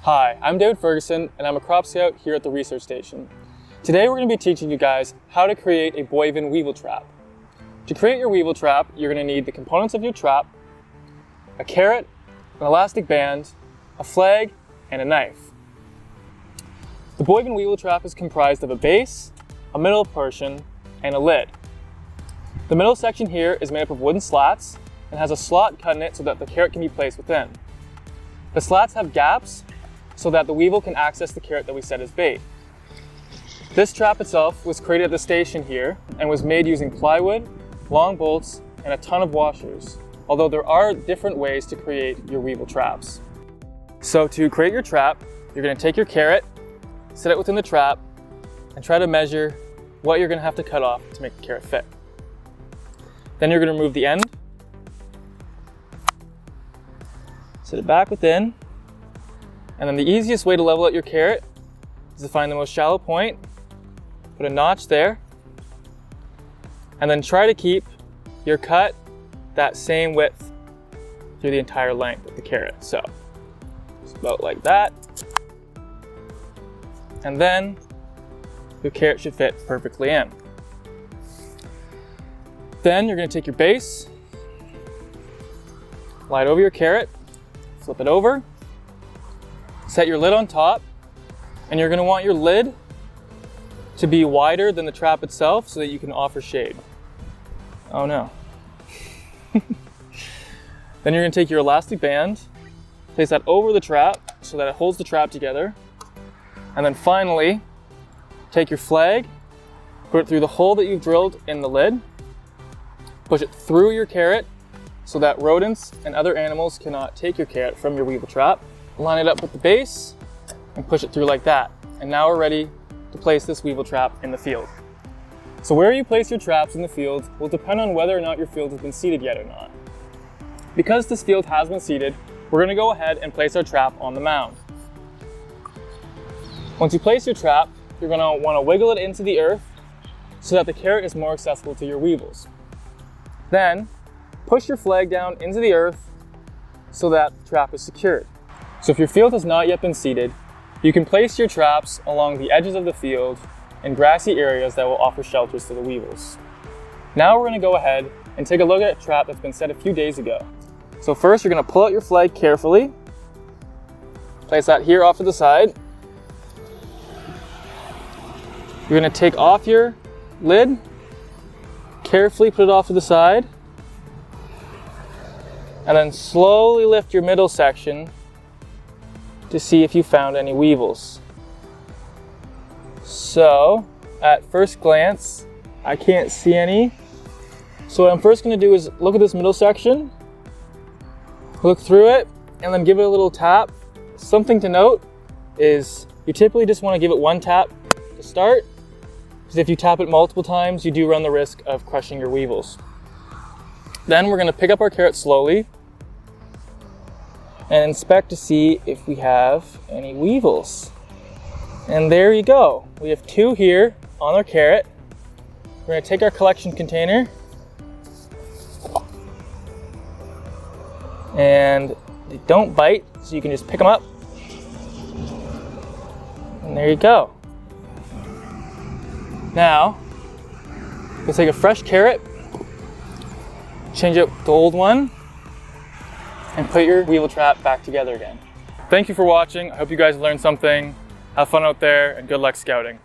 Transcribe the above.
Hi, I'm David Ferguson and I'm a crop scout here at the research station. Today we're going to be teaching you guys how to create a Boivin weevil trap. To create your weevil trap, you're going to need the components of your trap, a carrot, an elastic band, a flag, and a knife. The Boivin weevil trap is comprised of a base, a middle portion, and a lid. The middle section here is made up of wooden slats and has a slot cut in it so that the carrot can be placed within. The slats have gaps so that the weevil can access the carrot that we set as bait. This trap itself was created at the station here and was made using plywood, long bolts, and a ton of washers, although there are different ways to create your weevil traps. So to create your trap, you're going to take your carrot, set it within the trap, and try to measure what you're going to have to cut off to make the carrot fit. Then you're going to remove the end, set it back within, and then the easiest way to level out your carrot is to find the most shallow point, put a notch there, and then try to keep your cut that same width through the entire length of the carrot. So it's about like that. And then your carrot should fit perfectly in. Then you're going to take your base, lie it over your carrot, flip it over, set your lid on top, and you're going to want your lid to be wider than the trap itself so that you can offer shade. Oh no. Then you're going to take your elastic band, place that over the trap so that it holds the trap together, and then finally take your flag, put it through the hole that you've drilled in the lid, push it through your carrot so that rodents and other animals cannot take your carrot from your weevil trap. Line it up with the base and push it through like that. And now we're ready to place this weevil trap in the field. So where you place your traps in the field will depend on whether or not your field has been seeded yet or not. Because this field has been seeded, we're going to go ahead and place our trap on the mound. Once you place your trap, you're going to want to wiggle it into the earth so that the carrot is more accessible to your weevils. Then push your flag down into the earth so that the trap is secured. So if your field has not yet been seeded, you can place your traps along the edges of the field in grassy areas that will offer shelters to the weevils. Now we're going to go ahead and take a look at a trap that's been set a few days ago. So first you're going to pull out your flag carefully, place that here off to the side. You're going to take off your lid, carefully put it off to the side, and then slowly lift your middle section to see if you found any weevils. So at first glance, I can't see any. So what I'm first going to do is look at this middle section, look through it, and then give it a little tap. Something to note is you typically just want to give it one tap to start, because if you tap it multiple times, you do run the risk of crushing your weevils. Then we're going to pick up our carrot slowly and inspect to see if we have any weevils. And there you go. We have two here on our carrot. We're going to take our collection container and they don't bite, so you can just pick them up. And there you go. Now, we'll take a fresh carrot, change out the old one, and put your weevil trap back together again. Thank you for watching. I hope you guys learned something. Have fun out there and good luck scouting.